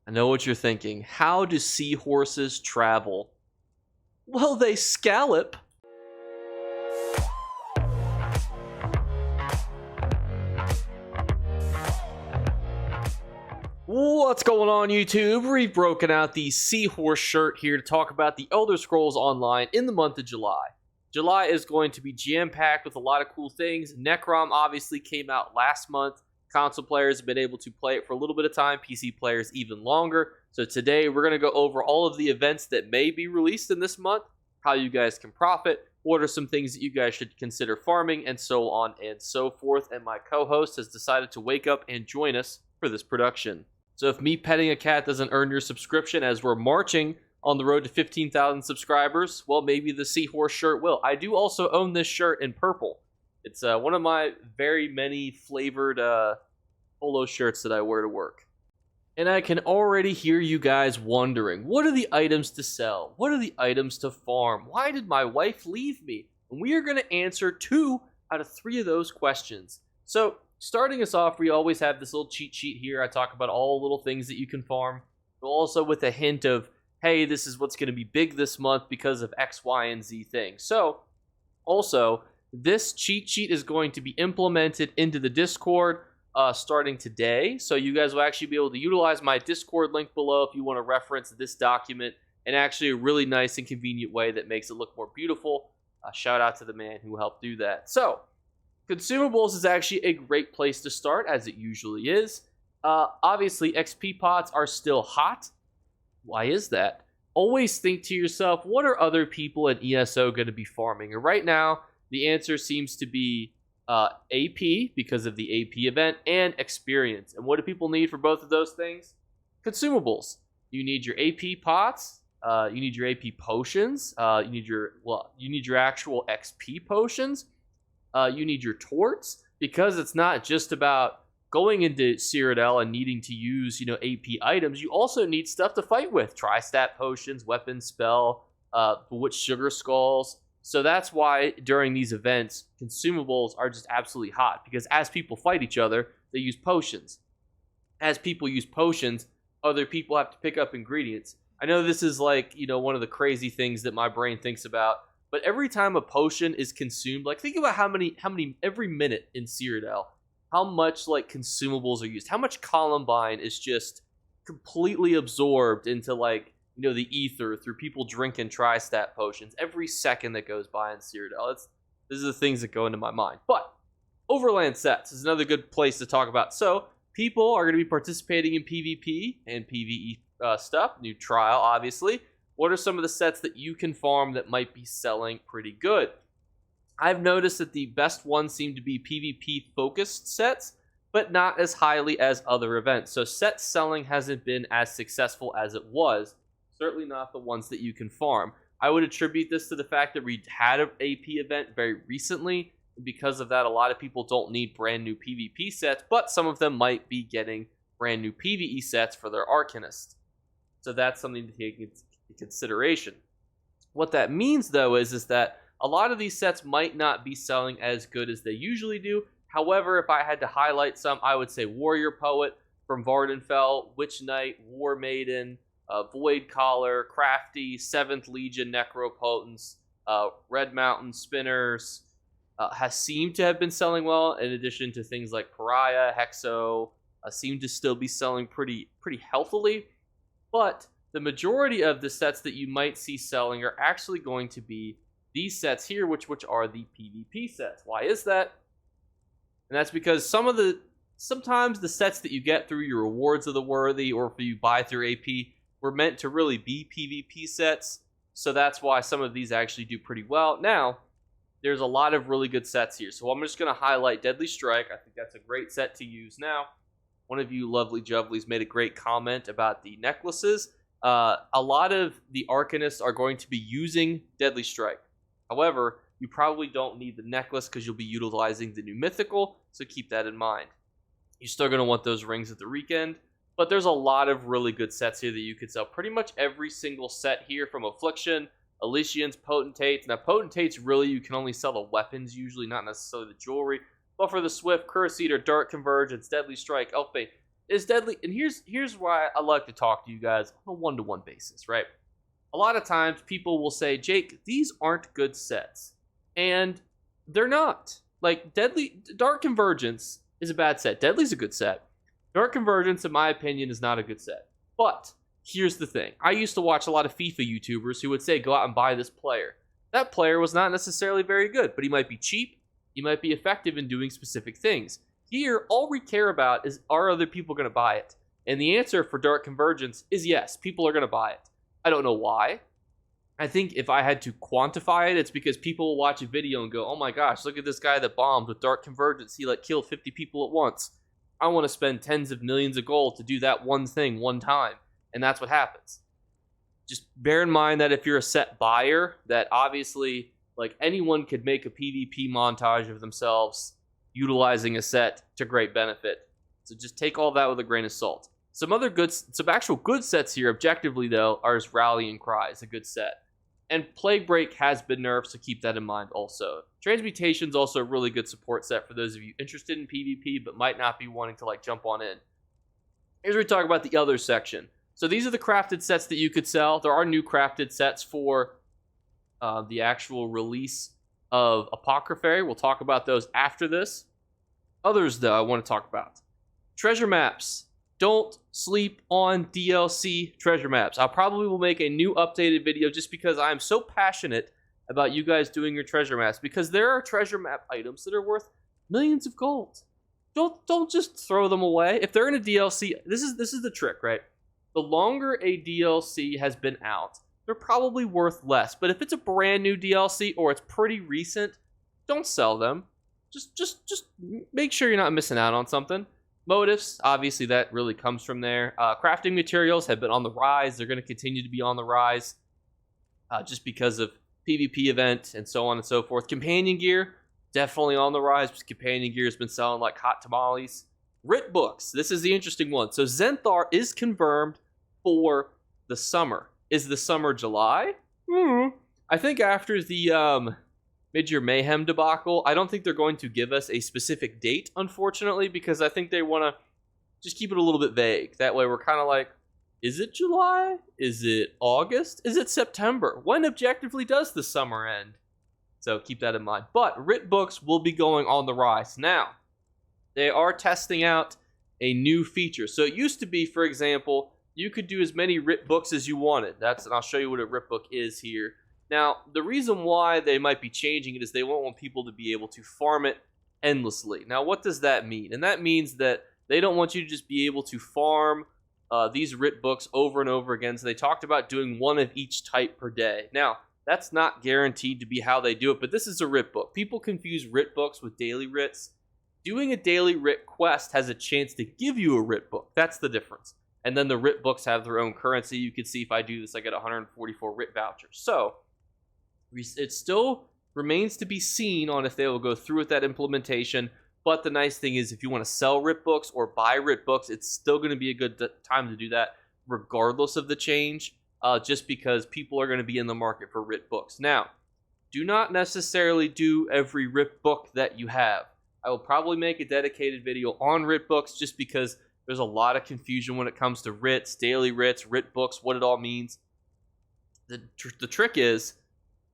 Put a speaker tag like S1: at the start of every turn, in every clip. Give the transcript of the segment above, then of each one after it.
S1: I know what you're thinking. How do seahorses travel? Well, they scallop. What's going on, YouTube? We've broken out the seahorse shirt here to talk about the Elder Scrolls Online in the month of July. July is going to be jam-packed with a lot of cool things. Necrom obviously came out last month. Console players have been able to play it for a little bit of time, PC players even longer. So today we're going to go over all of the events that may be released in this month, how you guys can profit, what are some things that you guys should consider farming, and so on and so forth. And my co-host has decided to wake up and join us for this production. So if me petting a cat doesn't earn your subscription as we're marching on the road to 15,000 subscribers, well, maybe the seahorse shirt will. I do also own this shirt in purple. It's one of my very many flavored polo shirts that I wear to work. And I can already hear you guys wondering, what are the items to sell? What are the items to farm? Why did my wife leave me? And we are going to answer 2 out of 3 of those questions. So starting us off, we always have this little cheat sheet here. I talk about all the little things that you can farm, but also with a hint of, hey, this is what's going to be big this month because of X, Y, and Z things. So also, this cheat sheet is going to be implemented into the Discord starting today. So you guys will actually be able to utilize my Discord link below if you want to reference this document in actually a really nice and convenient way that makes it look more beautiful. Shout out to the man who helped do that. So Consumables is actually a great place to start, as it usually is. Obviously, XP pots are still hot. Why is that? Always think to yourself, what are other people at ESO going to be farming? And right now, the answer seems to be AP, because of the AP event, and experience. And what do people need for both of those things? Consumables. You need your AP pots. You need your AP potions. You need your actual XP potions. You need your torts, because it's not just about going into Cyrodiil and needing to use, AP items. You also need stuff to fight with. Tri-stat potions, weapon, spell, bewitched sugar skulls. So that's why during these events, consumables are just absolutely hot, because as people fight each other, they use potions. As people use potions, other people have to pick up ingredients. I know this is like, one of the crazy things that my brain thinks about, but every time a potion is consumed, like think about how many every minute in Cyrodiil, how much like consumables are used, how much Columbine is just completely absorbed into like, the ether through people drinking tri-stat potions every second that goes by in Cyrodiil. These are the things that go into my mind. But Overland sets is another good place to talk about. So people are going to be participating in PvP and PvE stuff, new trial obviously. What are some of the sets that you can farm that might be selling pretty good? I've noticed that the best ones seem to be PvP focused sets, but not as highly as other events. So set selling hasn't been as successful as it was. Certainly not the ones that you can farm. I would attribute this to the fact that we had an AP event very recently. Because of that, a lot of people don't need brand new PvP sets, but some of them might be getting brand new PvE sets for their Arcanist. So that's something to take into consideration. What that means, though, is that a lot of these sets might not be selling as good as they usually do. However, if I had to highlight some, I would say Warrior Poet from Vardenfell, Witch Knight, War Maiden, Void Collar, Crafty, 7th Legion Necropotence, Red Mountain Spinners, has seemed to have been selling well, in addition to things like Pariah, Hexo, seem to still be selling pretty healthily. But the majority of the sets that you might see selling are actually going to be these sets here, which are the PvP sets. Why is that? And that's because sometimes the sets that you get through your Rewards of the Worthy, or if you buy through AP, were meant to really be PvP sets. So that's why some of these actually do pretty well. Now, there's a lot of really good sets here. So I'm just going to highlight Deadly Strike. I think that's a great set to use now. One of you lovely juvelies made a great comment about the necklaces. A lot of the Arcanists are going to be using Deadly Strike. However, you probably don't need the necklace because you'll be utilizing the new mythical, so keep that in mind. You're still going to want those rings at the weekend, but there's a lot of really good sets here that you could sell. Pretty much every single set here, from Affliction, Elysians, Potentates. Now, Potentates, really, you can only sell the weapons usually, not necessarily the jewelry. But for the Swift, Curse Eater, Dark Convergence, Deadly Strike, Elfbane, is deadly. And here's why I like to talk to you guys on a one-to-one basis, right? A lot of times people will say, Jake, these aren't good sets. And they're not. Like, Dark Convergence is a bad set. Deadly's a good set. Dark Convergence, in my opinion, is not a good set. But here's the thing. I used to watch a lot of FIFA YouTubers who would say, go out and buy this player. That player was not necessarily very good, but he might be cheap. He might be effective in doing specific things. Here, all we care about is, are other people going to buy it? And the answer for Dark Convergence is yes, people are going to buy it. I don't know why. I think if I had to quantify it, it's because people will watch a video and go, oh my gosh, look at this guy that bombed with Dark Convergence. He killed 50 people at once. I want to spend tens of millions of gold to do that one thing one time. And that's what happens. Just bear in mind that if you're a set buyer, that obviously anyone could make a PvP montage of themselves utilizing a set to great benefit. So just take all that with a grain of salt. Some actual good sets here, objectively though, are Rallying Cry is a good set. And Plague Break has been nerfed, so keep that in mind also. Transmutation's also a really good support set for those of you interested in PvP but might not be wanting to jump on in. Here's where we talk about the other section. So these are the crafted sets that you could sell. There are new crafted sets for the actual release of Apocryphary. We'll talk about those after this. Others, though, I want to talk about. Treasure maps. Don't sleep on DLC treasure maps. I probably will make a new updated video just because I'm so passionate about you guys doing your treasure maps, because there are treasure map items that are worth millions of gold. Don't just throw them away. If they're in a DLC, this is the trick, right? The longer a DLC has been out, they're probably worth less. But if it's a brand new DLC or it's pretty recent, don't sell them. Just make sure you're not missing out on something. Motifs, obviously that really comes from there. Crafting materials have been on the rise. They're going to continue to be on the rise just because of PvP event and so on and so forth. Companion gear, definitely on the rise because companion gear has been selling like hot tamales. Writ books, this is the interesting one. So Zenithar is confirmed for the summer. Is the summer July? I think after the Midyear Mayhem debacle, I don't think they're going to give us a specific date, unfortunately, because I think they want to just keep it a little bit vague. That way we're kind of like, is it July? Is it August? Is it September? When objectively does the summer end? So keep that in mind. But writ books will be going on the rise. Now, they are testing out a new feature. So it used to be, for example, you could do as many writ books as you wanted. And I'll show you what a writ book is here. Now, the reason why they might be changing it is they won't want people to be able to farm it endlessly. Now, what does that mean? And that means that they don't want you to just be able to farm these writ books over and over again. So they talked about doing one of each type per day. Now, that's not guaranteed to be how they do it, but this is a writ book. People confuse writ books with daily writs. Doing a daily writ quest has a chance to give you a writ book. That's the difference. And then the writ books have their own currency. You can see if I do this, I get 144 writ vouchers. So it still remains to be seen on if they will go through with that implementation. But the nice thing is if you want to sell writ books or buy writ books, it's still going to be a good time to do that regardless of the change, just because people are going to be in the market for writ books. Now, do not necessarily do every writ book that you have. I will probably make a dedicated video on writ books just because there's a lot of confusion when it comes to writs, daily writs, writ books, what it all means. The trick is,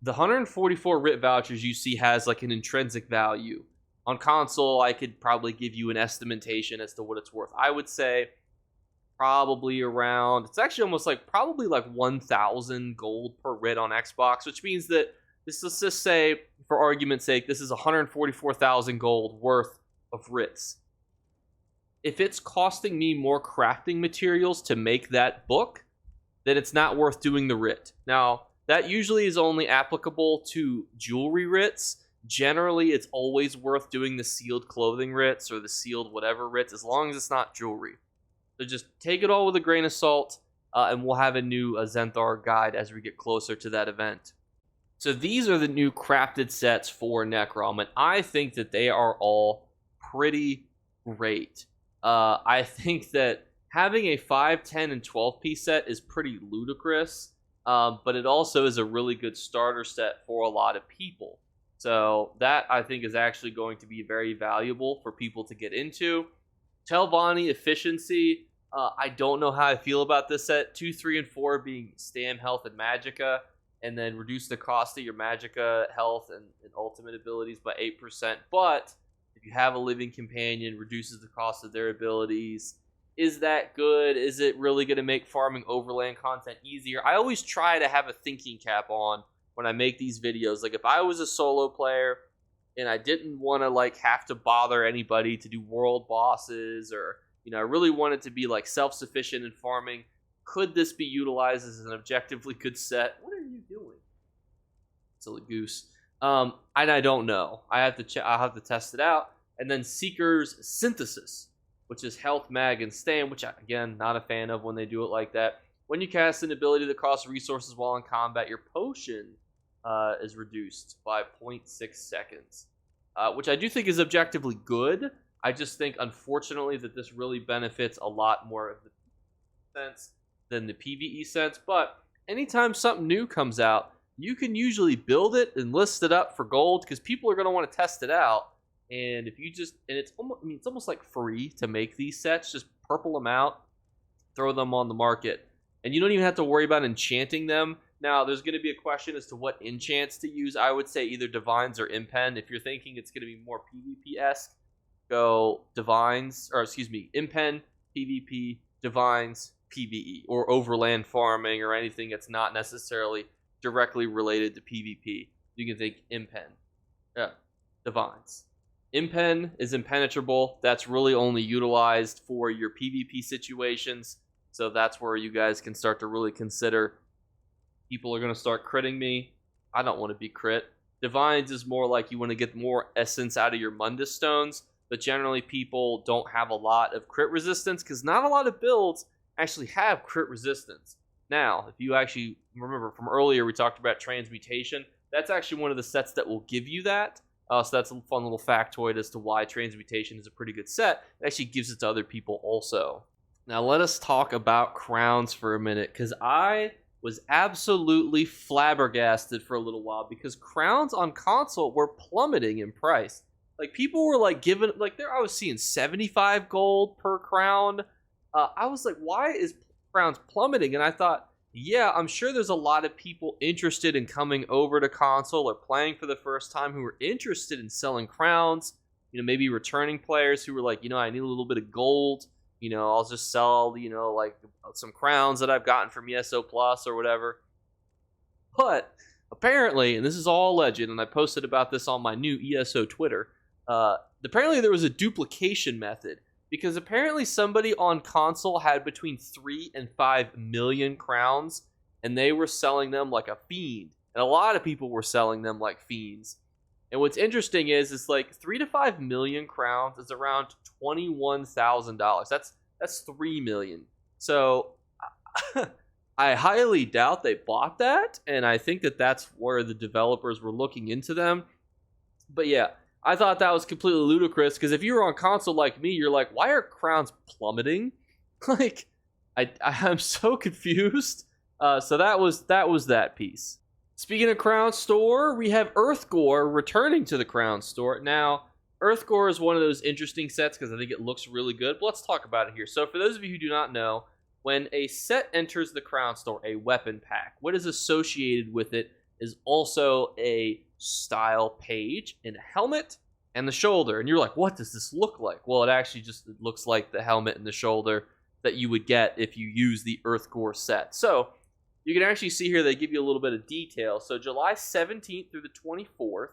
S1: the 144 writ vouchers you see has like an intrinsic value. On console, I could probably give you an estimation as to what it's worth. I would say probably around, it's actually almost like probably like 1,000 gold per writ on Xbox, which means that let's just say, for argument's sake, this is 144,000 gold worth of writs. If it's costing me more crafting materials to make that book, then it's not worth doing the writ. Now, that usually is only applicable to jewelry writs. Generally, it's always worth doing the sealed clothing writs or the sealed whatever writs, as long as it's not jewelry. So just take it all with a grain of salt, and we'll have a new Zenithar guide as we get closer to that event. So these are the new crafted sets for Necrom, and I think that they are all pretty great. I think that having a 5, 10, and 12 piece set is pretty ludicrous. But it also is a really good starter set for a lot of people. So that, I think, is actually going to be very valuable for people to get into. Telvanni efficiency. I don't know how I feel about this set. 2, 3, and 4 being Stam, Health, and Magicka, and then reduce the cost of your Magicka, Health, and Ultimate abilities by 8%. But if you have a living companion, reduces the cost of their abilities. Is that good? Is it really going to make farming overland content easier? I always try to have a thinking cap on when I make these videos. Like if I was a solo player and I didn't want to like have to bother anybody to do world bosses, or I really wanted to be like self-sufficient in farming, could this be utilized as an objectively good set? What are you doing, silly goose? And I don't know. I'll have to test it out. And then Seeker's Synthesis, which is Health, Mag, and Stam, which again, not a fan of when they do it like that. When you cast an ability that costs resources while in combat, your potion is reduced by 0.6 seconds, which I do think is objectively good. I just think, unfortunately, that this really benefits a lot more of the sense than the PvE sense. But anytime something new comes out, you can usually build it and list it up for gold because people are going to want to test it out. And if you it's almost like free to make these sets. Just purple them out, throw them on the market, and you don't even have to worry about enchanting them. Now, there's going to be a question as to what enchants to use. I would say either Divines or Impen. If you're thinking it's going to be more PvP-esque, go Divines, or excuse me, Impen, PvP, Divines, PvE, or overland farming, or anything that's not necessarily directly related to PvP. You can think Impen, Divines. Impen is impenetrable. That's really only utilized for your PvP situations. So that's where you guys can start to really consider. People are going to start critting me. I don't want to be crit. Divines is more like you want to get more essence out of your Mundus stones. But generally people don't have a lot of crit resistance because not a lot of builds actually have crit resistance. Now, if you actually remember from earlier, we talked about Transmutation. That's actually one of the sets that will give you that. So that's a fun little factoid as to why Transmutation is a pretty good set. It actually gives it to other people also. Now let us talk about crowns for a minute, because I was absolutely flabbergasted for a little while because crowns on console were plummeting in price. Like people were like giving, like I was seeing 75 gold per crown. I was like, why is crowns plummeting? And I thought, yeah, I'm sure there's a lot of people interested in coming over to console or playing for the first time who are interested in selling crowns. Maybe returning players who were like, I need a little bit of gold. I'll just sell, like some crowns that I've gotten from ESO Plus or whatever. But apparently, and this is all legend, and I posted about this on my new ESO Twitter, apparently there was a duplication method. Because apparently somebody on console had between 3 and 5 million crowns, and they were selling them like a fiend. And a lot of people were selling them like fiends. And what's interesting is like 3 to 5 million crowns is around $21,000. That's 3 million. So I highly doubt they bought that, and I think that that's where the developers were looking into them. But yeah, I thought that was completely ludicrous, because if you were on console like me, you're like, why are crowns plummeting? Like, I'm so confused. So that was that piece. Speaking of Crown Store, we have Earthgore returning to the Crown Store. Now, Earthgore is one of those interesting sets because I think it looks really good. But let's talk about it here. So for those of you who do not know, when a set enters the Crown Store, a weapon pack, what is associated with it is also a style page and a helmet and the shoulder. And you're like, what does this look like? Well, it actually just looks like the helmet and the shoulder that you would get if you use the Earthgore set. So you can actually see here they give you a little bit of detail. So July 17th through the 24th,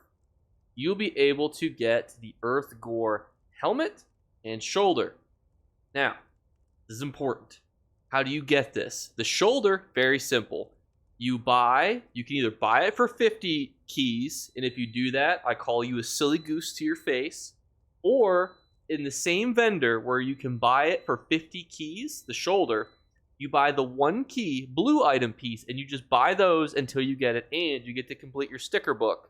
S1: you'll be able to get the Earthgore helmet and shoulder. Now, this is important. How do you get this? The shoulder, very simple. You can either buy it for 50 keys, and if you do that, I call you a silly goose to your face, or in the same vendor where you can buy it for 50 keys, the shoulder, you buy the 1 key blue item piece, and you just buy those until you get it, and you get to complete your sticker book.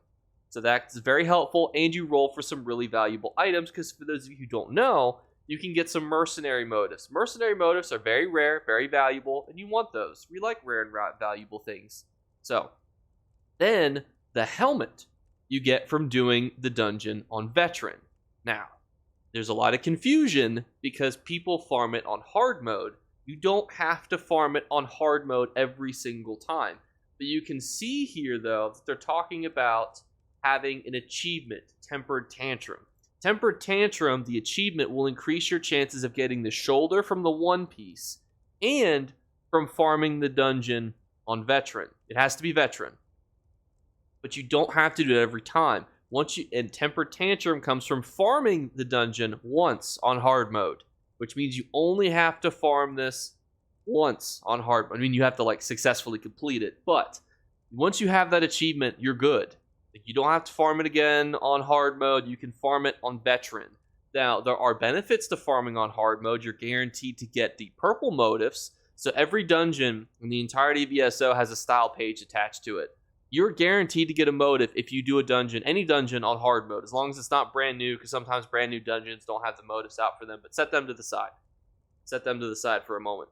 S1: So that's very helpful, and you roll for some really valuable items, because for those of you who don't know, you can get some mercenary motifs. Mercenary motifs are very rare, very valuable, and you want those. We like rare and valuable things. So, then the helmet you get from doing the dungeon on Veteran. Now, There's a lot of confusion because people farm it on hard mode. You don't have to farm it on hard mode every single time. But you can see here, though, that they're talking about having an achievement, Tempered Tantrum. Tempered Tantrum, the achievement, will increase your chances of getting the shoulder from the One Piece and from farming the dungeon on Veteran. It has to be Veteran. But you don't have to do it every time. And Tempered Tantrum comes from farming the dungeon once on hard mode, which means you only have to farm this once on hard mode. I mean, you have to like successfully complete it, but once you have that achievement, you're good. Like, you don't have to farm it again on hard mode. You can farm it on Veteran. Now, there are benefits to farming on hard mode. You're guaranteed to get the purple motifs. So every dungeon in the entirety of ESO has a style page attached to it. You're guaranteed to get a motive if you do a dungeon, any dungeon on hard mode, as long as it's not brand new, because sometimes brand new dungeons don't have the motives out for them, but set them to the side. Set them to the side for a moment.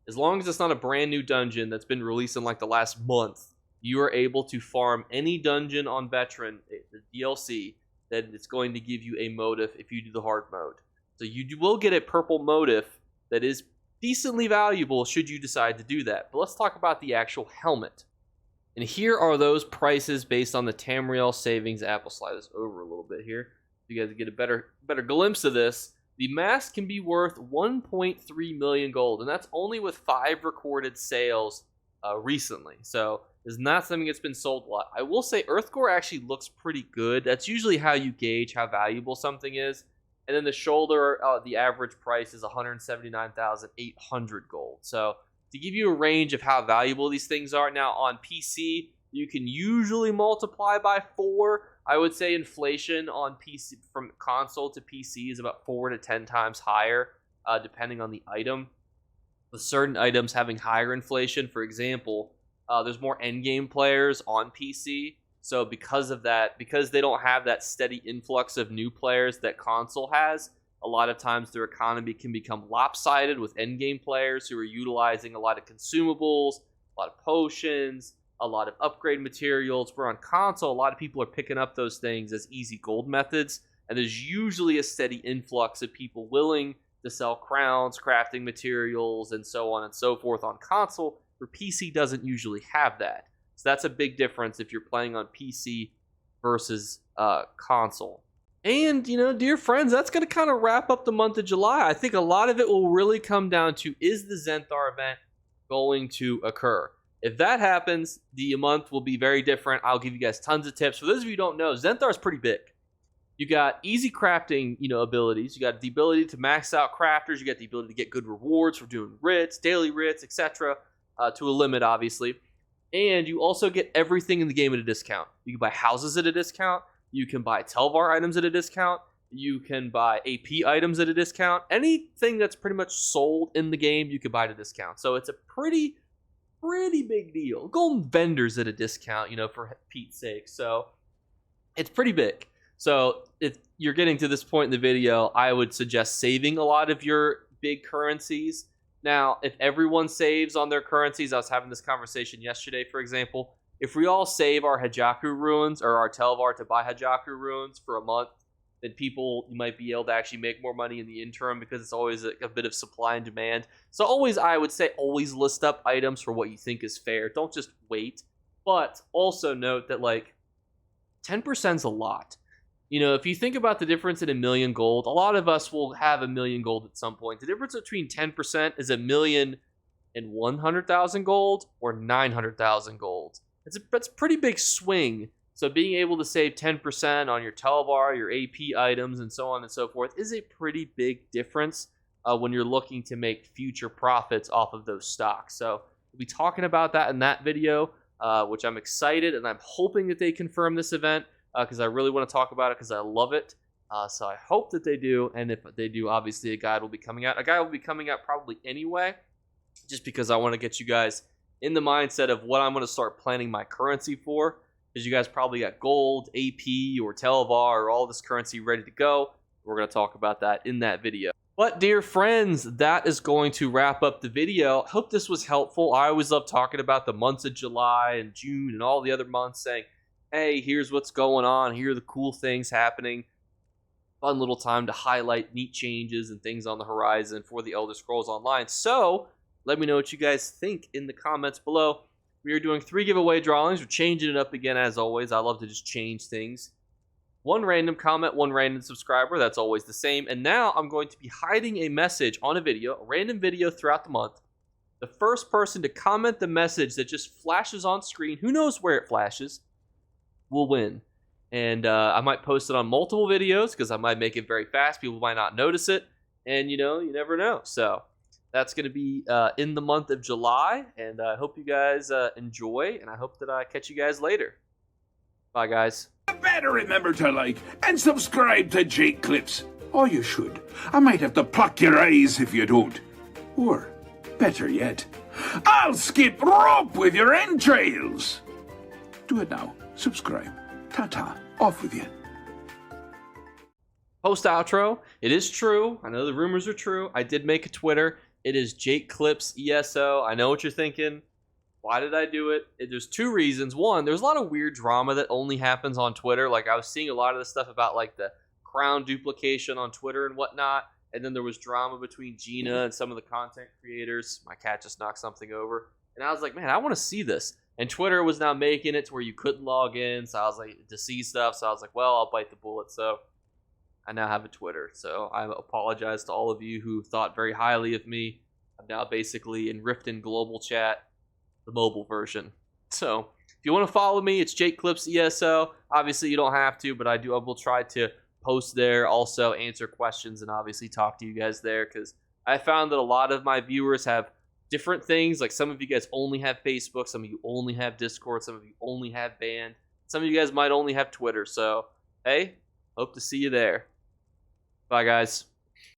S1: As long as it's not a brand new dungeon that's been released in like the last month, you are able to farm any dungeon on Veteran, the DLC, that it's going to give you a motive if you do the hard mode. So you will get a purple motive that is decently valuable should you decide to do that. But let's talk about the actual helmet. And here are those prices based on the Tamriel savings app. I'll slide this over a little bit here so you guys get a better glimpse of this. The mask can be worth 1.3 million gold, and that's only with 5 recorded sales recently. So it's not something that's been sold a lot. I will say Earthcore actually looks pretty good. That's usually how you gauge how valuable something is. And then the shoulder, the average price is 179,800 gold. So to give you a range of how valuable these things are. Now on PC, you can usually multiply by 4. I would say inflation on PC from console to PC is about 4 to 10 times higher, depending on the item. With certain items having higher inflation, for example, there's more endgame players on PC. So because of that, because they don't have that steady influx of new players that console has, a lot of times their economy can become lopsided with endgame players who are utilizing a lot of consumables, a lot of potions, a lot of upgrade materials. Where on console, a lot of people are picking up those things as easy gold methods, and there's usually a steady influx of people willing to sell crowns, crafting materials, and so on and so forth on console, where PC doesn't usually have that. So that's a big difference if you're playing on PC versus console. And, you know, dear friends, that's going to kind of wrap up the month of July. I think a lot of it will really come down to, is the Zenithar event going to occur? If that happens, the month will be very different. I'll give you guys tons of tips. For those of you who don't know, Zenithar is pretty big. You got easy crafting, abilities. You got the ability to max out crafters. You got the ability to get good rewards for doing writs, daily writs, etc. To a limit, obviously. And you also get everything in the game at a discount. You can buy houses at a discount. You can buy Telvar items at a discount. You can buy AP items at a discount. Anything that's pretty much sold in the game, you can buy at a discount. So it's a pretty big deal. Golden vendors at a discount, for Pete's sake. So it's pretty big. So if you're getting to this point in the video, I would suggest saving a lot of your big currencies. Now, if everyone saves on their currencies, I was having this conversation yesterday, for example. If we all save our Hajaku ruins or our Telvar to buy Hajaku ruins for a month, then you might be able to actually make more money in the interim, because it's always a bit of supply and demand. So I would say always list up items for what you think is fair. Don't just wait. But also note that 10% is a lot. If you think about the difference in 1 million gold, a lot of us will have 1 million gold at some point. The difference between 10% is 1,100,000 gold or 900,000 gold. That's a pretty big swing. So being able to save 10% on your Telvar, your AP items, and so on and so forth is a pretty big difference when you're looking to make future profits off of those stocks. So we'll be talking about that in that video, which I'm excited, and I'm hoping that they confirm this event because I really want to talk about it because I love it. So I hope that they do, and if they do, obviously a guide will be coming out. A guide will be coming out probably anyway, just because I want to get you guys in the mindset of what I'm going to start planning my currency for, because you guys probably got gold, AP, or Telvar, or all this currency ready to go. We're going to talk about that in that video. But dear friends, that is going to wrap up the video. Hope this was helpful. I always love talking about the months of July and June and all the other months, saying, hey, here's what's going on. Here are the cool things happening. fun little time to highlight neat changes and things on the horizon for the Elder Scrolls Online. So let me know what you guys think in the comments below. We are doing 3 giveaway drawings. We're changing it up again as always. I love to just change things. 1 random comment, 1 random subscriber. That's always the same. And now I'm going to be hiding a message on a video, a random video throughout the month. The first person to comment the message that just flashes on screen, who knows where it flashes, will win. And I might post it on multiple videos because I might make it very fast. People might not notice it. And, you know, you never know. So that's going to be in the month of July. And I hope you guys enjoy. And I hope that I catch you guys later. Bye, guys.
S2: You better remember to like and subscribe to Jake Clips. Or you should. I might have to pluck your eyes if you don't. Or, better yet, I'll skip rope with your entrails. Do it now. Subscribe. Ta-ta. Off with you.
S1: Post outro. It is true. I know the rumors are true. I did make a Twitter. It is JakeclipsESO. I know what you're thinking. Why did I do it? There's 2 reasons. 1, there's a lot of weird drama that only happens on Twitter. Like, I was seeing a lot of this stuff about, like, the crown duplication on Twitter and whatnot. And then there was drama between Gina and some of the content creators. My cat just knocked something over. And I was like, man, I want to see this. And Twitter was now making it to where you couldn't log in. So I was like, to see stuff. So I was like, well, I'll bite the bullet. So I now have a Twitter. So I apologize to all of you who thought very highly of me. I'm now basically in Riften Global Chat, the mobile version. So if you want to follow me, it's JakeclipsESO. Obviously, you don't have to, but I will try to post there, also answer questions, and obviously talk to you guys there, because I found that a lot of my viewers have different things. Like, some of you guys only have Facebook, some of you only have Discord, some of you only have Band, some of you guys might only have Twitter. So hey, hope to see you there. Bye, guys.